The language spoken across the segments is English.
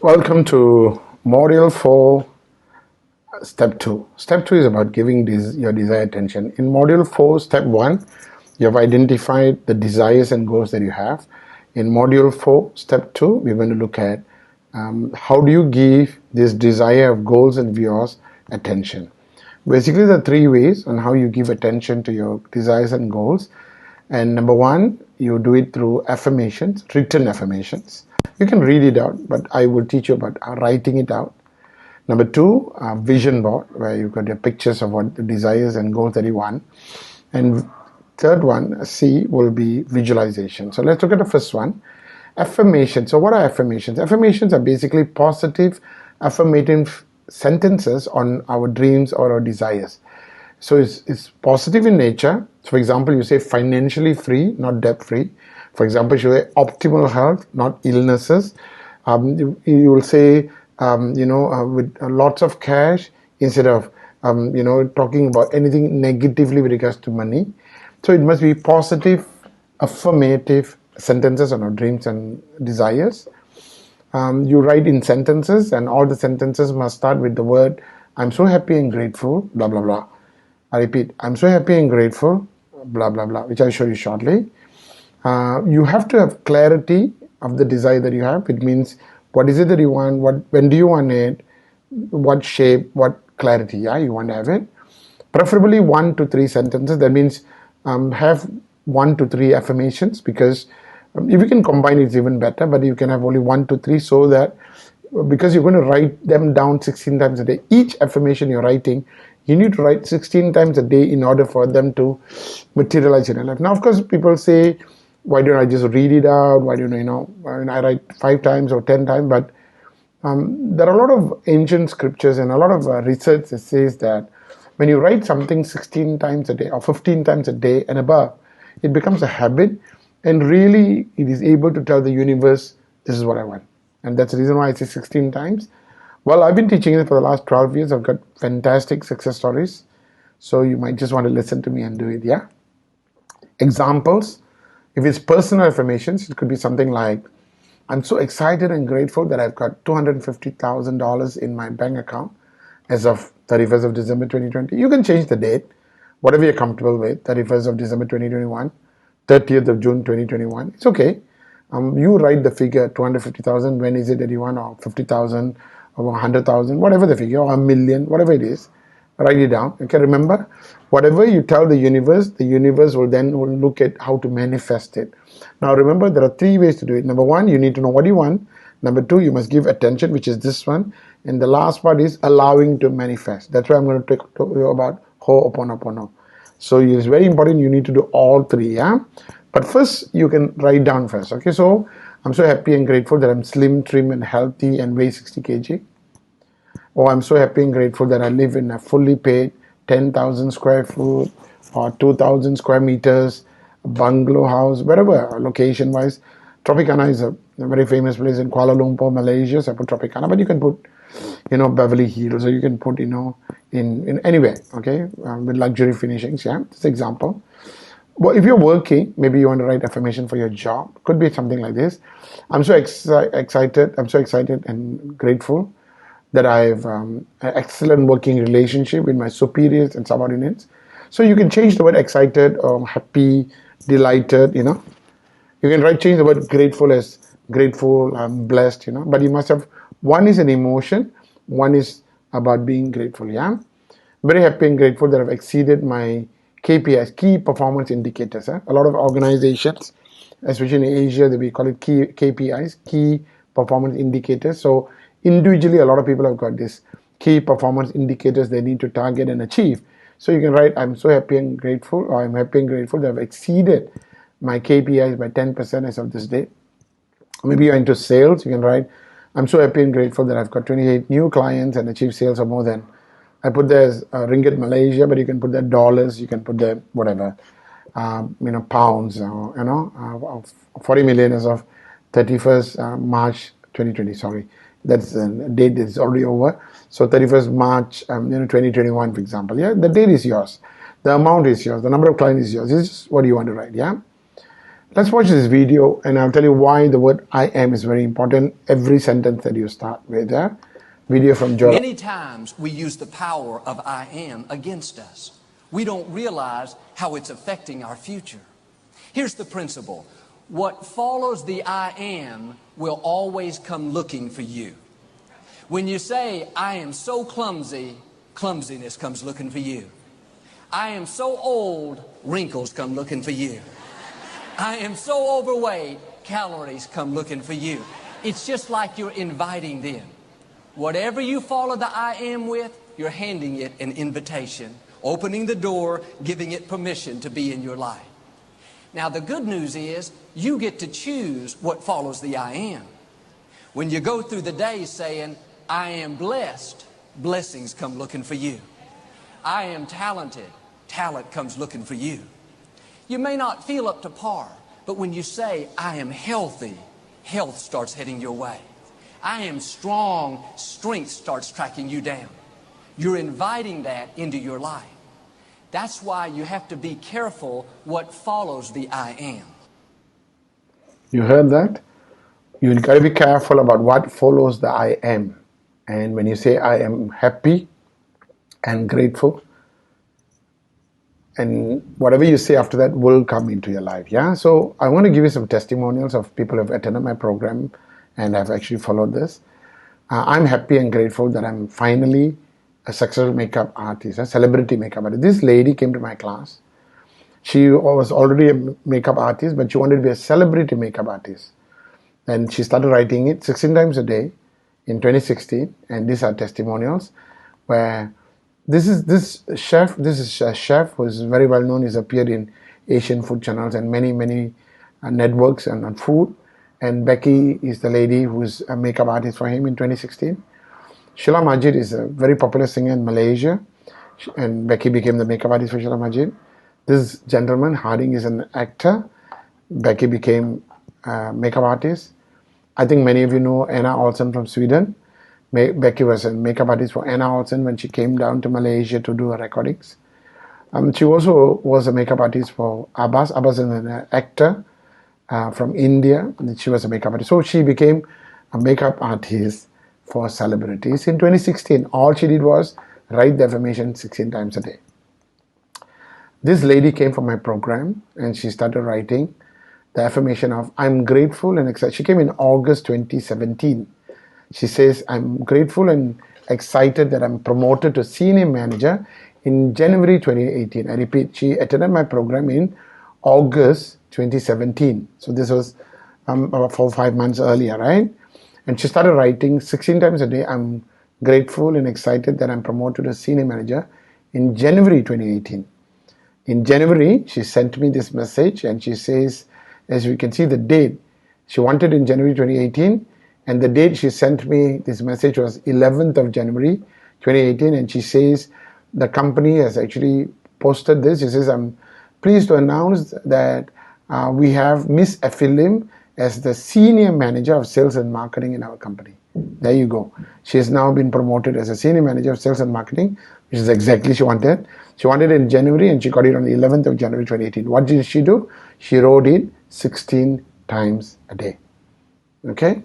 Welcome to Module 4, Step 2. Step 2 is about giving your desired attention. In Module 4, Step 1, you have identified the desires and goals that you have. In Module 4, Step 2, we're going to look at how do you give this desire of goals and yours attention. Basically, there are three ways on how you give attention to your desires and goals. And number one, you do it through affirmations, written affirmations. You can read it out, but I will teach you about writing it out. Number two, vision board, where you've got your pictures of what the desires and goals that you want. And third one, C, will be visualization. So let's look at the first one, affirmation. So what are affirmations? Affirmations are basically positive, affirmative sentences on our dreams or our desires. So it's positive in nature. So for example, you say financially free, not debt free. For example, you say optimal health, not illnesses. You will say, with lots of cash instead of, talking about anything negatively with regards to money. So it must be positive, affirmative sentences on our dreams and desires. You write in sentences, and all the sentences must start with the word, I'm so happy and grateful, blah, blah, blah. I repeat, I'm so happy and grateful, blah, blah, blah, which I'll show you shortly. You have to have clarity of the desire that you have. It means, what is it that you want? When do you want it? What shape? What clarity? Yeah, you want to have it. Preferably 1 to 3 sentences. That means have 1 to 3 affirmations, because if you can combine it's even better, but you can have only 1 to 3, so that because you're going to write them down 16 times a day. Each affirmation you're writing, you need to write 16 times a day in order for them to materialize in your life. Now, of course, people say, why don't I just read it out? Why don't I write 5 times or 10 times? But there are a lot of ancient scriptures and a lot of research that says that when you write something 16 times a day or 15 times a day and above, it becomes a habit, and really it is able to tell the universe, this is what I want. And that's the reason why I say 16 times. Well, I've been teaching it for the last 12 years. I've got fantastic success stories. So you might just want to listen to me and do it, yeah? Examples. If it's personal affirmations, it could be something like, I'm so excited and grateful that I've got $250,000 in my bank account as of 31st of December 2020. You can change the date, whatever you're comfortable with, 31st of December 2021, 30th of June 2021. It's okay. You write the figure 250,000. When is it that you want, or 50,000 or 100,000, whatever the figure, or a million, whatever it is. Write it down. Okay, remember, whatever you tell the universe will then look at how to manifest it. Now remember, there are 3 ways to do it. Number 1, you need to know what you want. Number 2, you must give attention, which is this one. And the last part is allowing to manifest. That's why I'm going to talk to you about Ho'oponopono. So it's very important, you need to do all 3, yeah? But first, you can write down first. Okay, so I'm so happy and grateful that I'm slim, trim, and healthy and weigh 60 kg. Or I'm so happy and grateful that I live in a fully paid 10,000 square foot or 2,000 square meters bungalow house, wherever, location wise. Tropicana is a very famous place in Kuala Lumpur, Malaysia. So I put Tropicana, but you can put, Beverly Hills, or you can put, in anywhere, okay, with luxury finishings. Yeah, that's an example. Well, if you're working, maybe you want to write affirmation for your job. Could be something like this. I'm so excited. I'm so excited and grateful that I have an excellent working relationship with my superiors and subordinates. So you can change the word excited or happy, delighted, You can change the word grateful as grateful, blessed, But you must have, one is an emotion, one is about being grateful, yeah? Very happy and grateful that I've exceeded my KPIs, key performance indicators. A lot of organizations, especially in Asia, we call it KPIs, key performance indicators. So individually, a lot of people have got this key performance indicators they need to target and achieve. So you can write, I'm so happy and grateful, or I'm happy and grateful that I've exceeded my KPIs by 10% as of this day. Maybe you're into sales, you can write, I'm so happy and grateful that I've got 28 new clients and achieved sales of more than, I put there as ringgit Malaysia, but you can put there dollars, you can put there whatever, pounds, 40 million as of 31st March 2020, sorry. That's a date is already over. So 31st March, 2021, for example. Yeah, the date is yours. The amount is yours. The number of clients is yours. This is what you want to write, yeah? Let's watch this video and I'll tell you why the word I am is very important. Every sentence that you start with. Video from Joel. Many times we use the power of I am against us. We don't realize how it's affecting our future. Here's the principle. What follows the I am will always come looking for you. When you say, I am so clumsy, clumsiness comes looking for you. I am so old, wrinkles come looking for you. I am so overweight, calories come looking for you. It's just like you're inviting them. Whatever you follow the I am with, you're handing it an invitation, opening the door, giving it permission to be in your life. Now the good news is you get to choose what follows the I am. When you go through the day saying, I am blessed, blessings come looking for you. I am talented, talent comes looking for you. You may not feel up to par, but when you say, I am healthy, health starts heading your way. I am strong, strength starts tracking you down. You're inviting that into your life. That's why you have to be careful what follows the I am. You heard that? You've got to be careful about what follows the I am. And when you say I am happy and grateful, and whatever you say after that will come into your life. Yeah. So I want to give you some testimonials of people who have attended my program and have actually followed this. I'm happy and grateful that I'm finally a successful makeup artist, a celebrity makeup artist. This lady came to my class. She was already a makeup artist, but she wanted to be a celebrity makeup artist. And she started writing it 16 times a day in 2016. And these are testimonials where this is a chef who is very well known. He's appeared in Asian food channels and many networks and on food. And Becky is the lady who's a makeup artist for him in 2016. Sheila Majid is a very popular singer in Malaysia, and Becky became the makeup artist for Sheila Majid. This gentleman, Harding, is an actor. Becky became a makeup artist. I think many of you know Anna Olsen from Sweden. Becky was a makeup artist for Anna Olsen when she came down to Malaysia to do her recordings. She also was a makeup artist for Abbas. Abbas is an actor from India. She was a makeup artist. So she became a makeup artist for celebrities. In 2016, all she did was write the affirmation 16 times a day. This lady came from my program and she started writing the affirmation of I'm grateful and excited. She came in August 2017. She says, I'm grateful and excited that I'm promoted to senior manager in January 2018. I repeat, she attended my program in August 2017. So this was about 4 or 5 months earlier, right? And she started writing 16 times a day, I'm grateful and excited that I'm promoted to senior manager in January 2018. In January, she sent me this message and she says, as you can see the date, she wanted in January 2018, and the date she sent me this message was 11th of January 2018, and she says the company has actually posted this. She says, I'm pleased to announce that we have Miss Ephilim as the senior manager of sales and marketing in our company. There you go. She has now been promoted as a senior manager of sales and marketing, which is exactly she wanted. She wanted it in January and she got it on the 11th of January 2018. What did she do? She wrote it 16 times a day. Okay?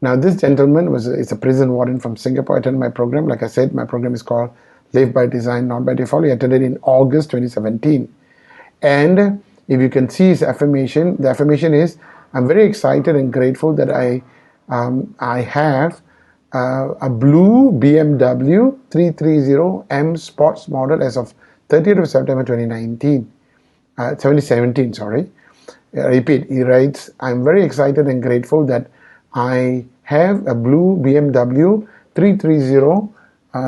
Now this gentleman is a prison warden from Singapore. Attended my program. Like I said, my program is called Live by Design, Not by Default. He attended in August 2017. And if you can see his affirmation, the affirmation is, I'm very excited and grateful that I have a blue BMW 330M sports model as of 30th of September 2017. Sorry. Repeat, he writes, I'm very excited and grateful that I have a blue BMW 330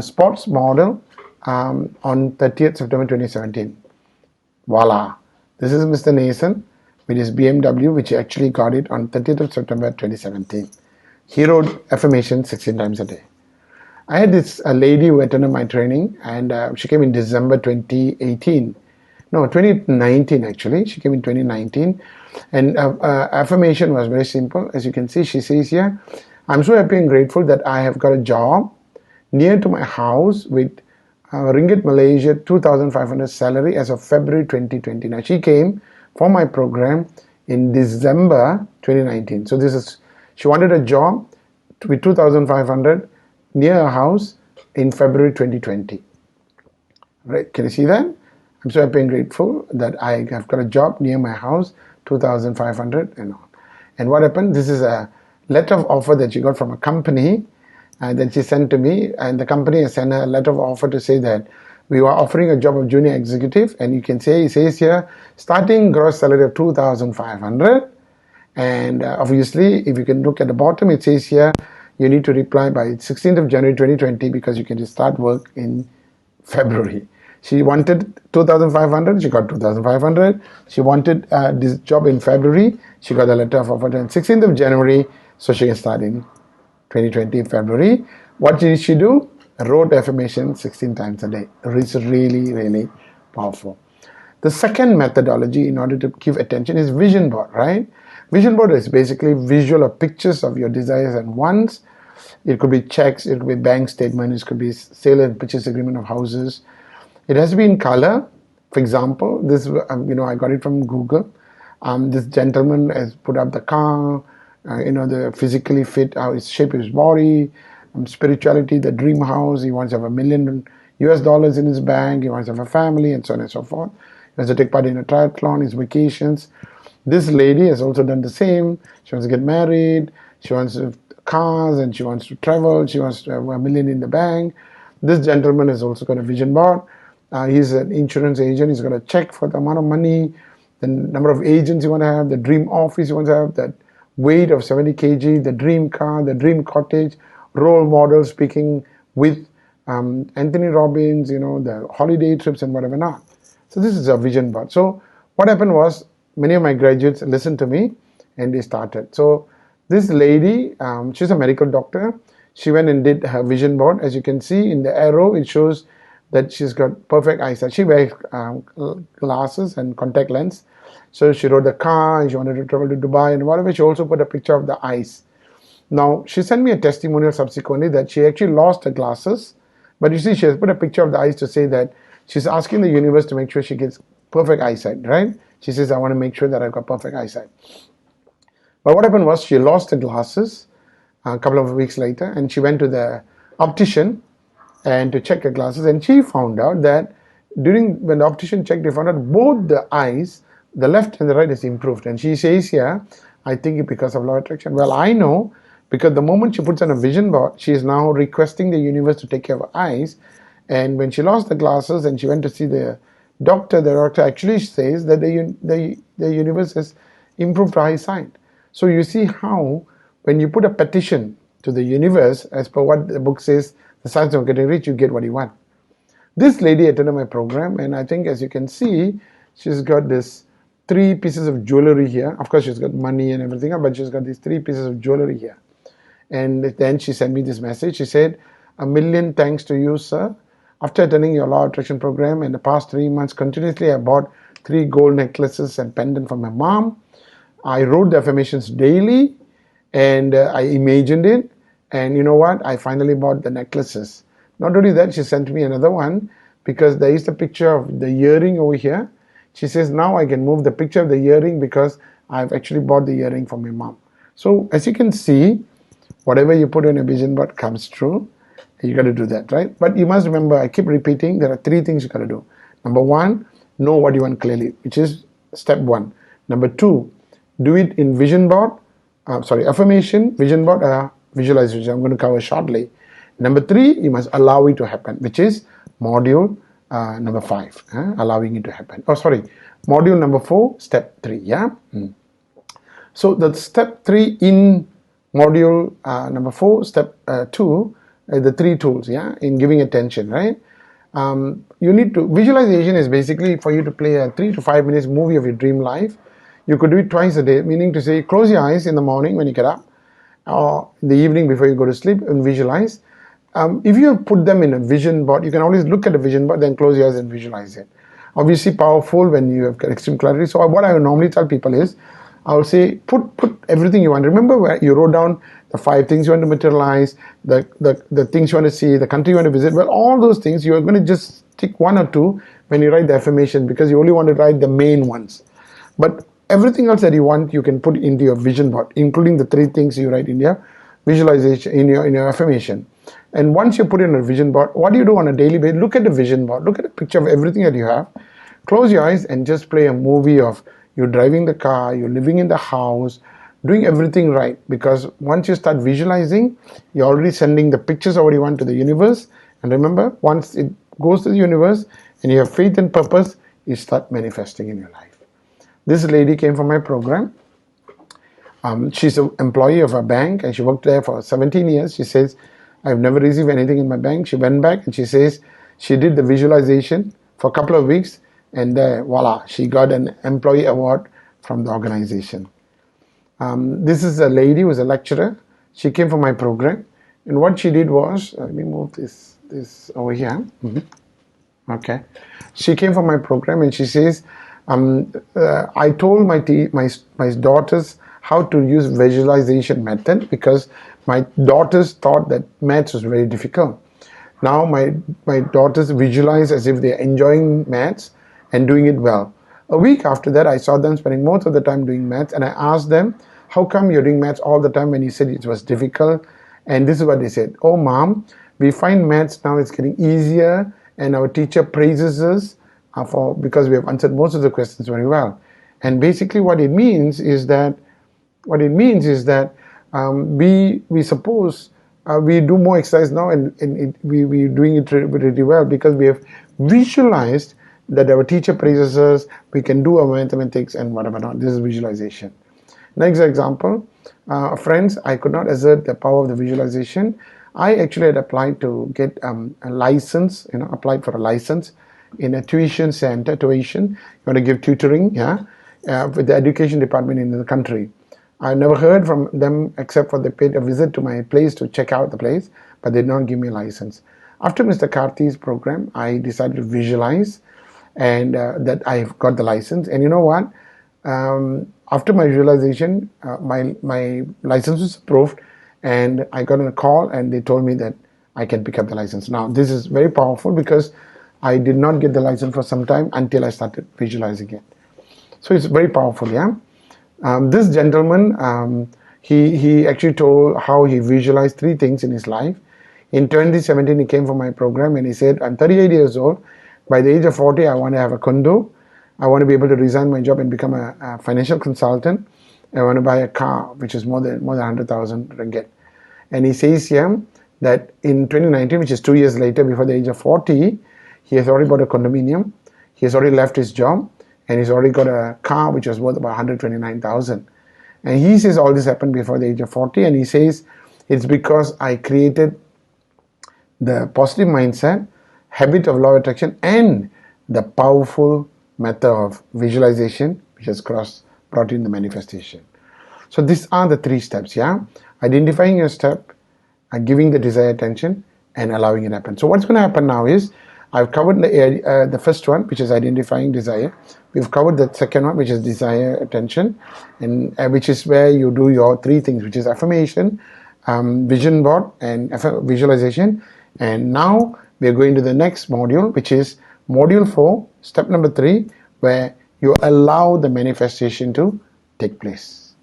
sports model on 30th September 2017. Voila. This is Mr. Nathan with his BMW, which he actually got it on 30th of September 2017. He wrote affirmation 16 times a day. I had this lady who attended my training, and she came in December 2018. No, 2019 actually. She came in 2019. And affirmation was very simple. As you can see, she says here, I'm so happy and grateful that I have got a job near to my house with Ringgit Malaysia 2,500 salary as of February 2020. Now, she came for my program in December 2019. So she wanted a job with 2,500 near her house in February 2020. Right? Can you see that? I'm so happy and grateful that I have got a job near my house, 2,500 and all. And what happened? This is a letter of offer that she got from a company that she sent to me, and the company has sent her a letter of offer to say that we are offering a job of junior executive, and you can say, it says here, starting gross salary of 2,500. And obviously, if you can look at the bottom, it says here, you need to reply by 16th of January 2020 because you can just start work in February. She wanted 2,500, she got 2,500. She wanted this job in February, she got a letter of offer on 16th of January, so she can start in 2020 February. What did she do? Wrote affirmation 16 times a day. It's really, really powerful. The second methodology in order to give attention is vision board, right? Vision board is basically visual or pictures of your desires and wants. It could be checks, it could be bank statements, it could be sale and purchase agreement of houses. It has to be in color. For example, this I got it from Google. This gentleman has put up the car, the physically fit, how his shape his body, spirituality, the dream house. He wants to have $1 million US in his bank. He wants to have a family, and so on and so forth. He wants to take part in a triathlon, his vacations. This lady has also done the same. She wants to get married. She wants cars, and she wants to travel. She wants to have $1 million in the bank. This gentleman has also got a vision board. He's an insurance agent. He's got a check for the amount of money, the number of agents you want to have, the dream office you want to have, that weight of 70 kg, the dream car, the dream cottage, role model speaking with Anthony Robbins, the holiday trips and whatever not. So this is a vision board. So what happened was many of my graduates listened to me and they started. So this lady, she's a medical doctor. She went and did her vision board. As you can see in the arrow, it shows that she's got perfect eyesight. She wears glasses and contact lens. So she wrote the car and she wanted to travel to Dubai and whatever. She also put a picture of the eyes. Now, she sent me a testimonial subsequently that she actually lost her glasses. But you see, she has put a picture of the eyes to say that she's asking the universe to make sure she gets perfect eyesight, right? She says, I want to make sure that I've got perfect eyesight. But what happened was she lost her glasses a couple of weeks later, and she went to the optician and to check her glasses, and she found out that when the optician checked, they found out both the eyes, the left and the right, is improved. And she says here, I think it's because of law of attraction. Well, I know, because the moment she puts on a vision board, she is now requesting the universe to take care of her eyes. And when she lost the glasses and she went to see the doctor actually says that the universe has improved her eyesight. So you see how when you put a petition to the universe, as per what the book says, the science of getting rich, you get what you want. This lady attended my program, and I think as you can see, she's got this 3 pieces of jewelry here. Of course, she's got money and everything, but she's got these 3 pieces of jewelry here. And then she sent me this message. She said, "1 million thanks to you, sir. After attending your law of attraction program in the past 3 months, continuously I bought 3 gold necklaces and pendant for my mom. I wrote the affirmations daily, and I imagined it. And you know what? I finally bought the necklaces." Not only that, she sent me another one because there is the picture of the earring over here. She says, now I can move the picture of the earring because I've actually bought the earring for my mom. So as you can see, whatever you put in a vision board comes true. You got to do that, right? But you must remember, I keep repeating, there are 3 things you got to do. Number 1, know what you want clearly, which is step 1. Number 2, do it in vision board, affirmation, vision board, visualization. I'm going to cover shortly. Number 3, you must allow it to happen, which is module number 5, allowing it to happen. Module number 4, step 3. Yeah. So the step 3 in module number 4, step 2, the 3 tools. Yeah, in giving attention, right? You need to visualization is basically for you to play a 3 to 5 minutes movie of your dream life. You could do it twice a day, meaning to say, close your eyes in the morning when you get up, or in the evening before you go to sleep, and visualize. If you put them in a vision board, you can always look at the vision board, then close your eyes and visualize it. Obviously powerful when you have extreme clarity. So what I would normally tell people is, I will say, put everything you want. Remember where you wrote down the 5 things you want to materialize, the things you want to see, the country you want to visit. Well, all those things, you are going to just tick 1 or 2 when you write the affirmation, because you only want to write the main ones. But everything else that you want, you can put into your vision board, including the 3 things you write in your visualization, in your affirmation. And once you put in a vision board, what do you do on a daily basis? Look at the vision board, look at a picture of everything that you have, close your eyes and just play a movie of you driving the car, you're living in the house, doing everything right. Because once you start visualizing, you're already sending the pictures of what you want to the universe. And remember, once it goes to the universe and you have faith and purpose, you start manifesting in your life. This lady came from my program. She's an employee of a bank and she worked there for 17 years. She says, I've never received anything in my bank. She went back and she says she did the visualization for a couple of weeks and voila, she got an employee award from the organization. This is a lady who is a lecturer. She came from my program, and what she did was, let me move this over here. Okay, she came from my program, and she says, I told my daughters how to use visualization method because my daughters thought that maths was very difficult. Now my daughters visualize as if they're enjoying maths and doing it well. A week after that, I saw them spending most of the time doing maths, and I asked them, how come you're doing maths all the time when you said it was difficult? And this is what they said. Oh, mom, we find maths now it's getting easier, and our teacher praises us because we have answered most of the questions very well. And basically what it means is that we suppose we do more exercise now, and we're doing it really well because we have visualized that our teacher praises us, we can do our mathematics and whatever not. This is visualization. Next example, friends, I could not assert the power of the visualization. I actually had applied to get a license, applied for a license in a tuition center, you want to give tutoring, with the education department in the country. I never heard from them except for they paid a visit to my place to check out the place, but they did not give me a license. After Mr. Karthi's program, I decided to visualize and that I've got the license. And you know what? After my visualization, my license was approved, and I got a call and they told me that I can pick up the license. Now, this is very powerful because I did not get the license for some time until I started visualizing it. So it's very powerful, yeah? This gentleman, he actually told how he visualized 3 things in his life. In 2017, he came for my program and he said, I'm 38 years old. By the age of 40, I want to have a condo. I want to be able to resign my job and become a financial consultant. I want to buy a car, which is more than 100,000 ringgit. And he says here that in 2019, which is 2 years later, before the age of 40, he has already bought a condominium. He has already left his job, and he's already got a car which was worth about 129,000. And he says all this happened before the age of 40, and he says it's because I created the positive mindset, habit of law of attraction, and the powerful method of visualization, which has brought in the manifestation. So these are the 3 steps, yeah? Identifying your step, giving the desired attention, and allowing it to happen. So what's going to happen now is, I've covered the first one, which is identifying desire. We've covered the second one, which is desire attention, and which is where you do your 3 things, which is affirmation, vision board, and visualization. And now we're going to the next module, which is module 4, step number 3, where you allow the manifestation to take place.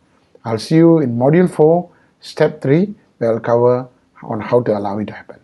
I'll see you in module 4, step 3, where I'll cover on how to allow it to happen.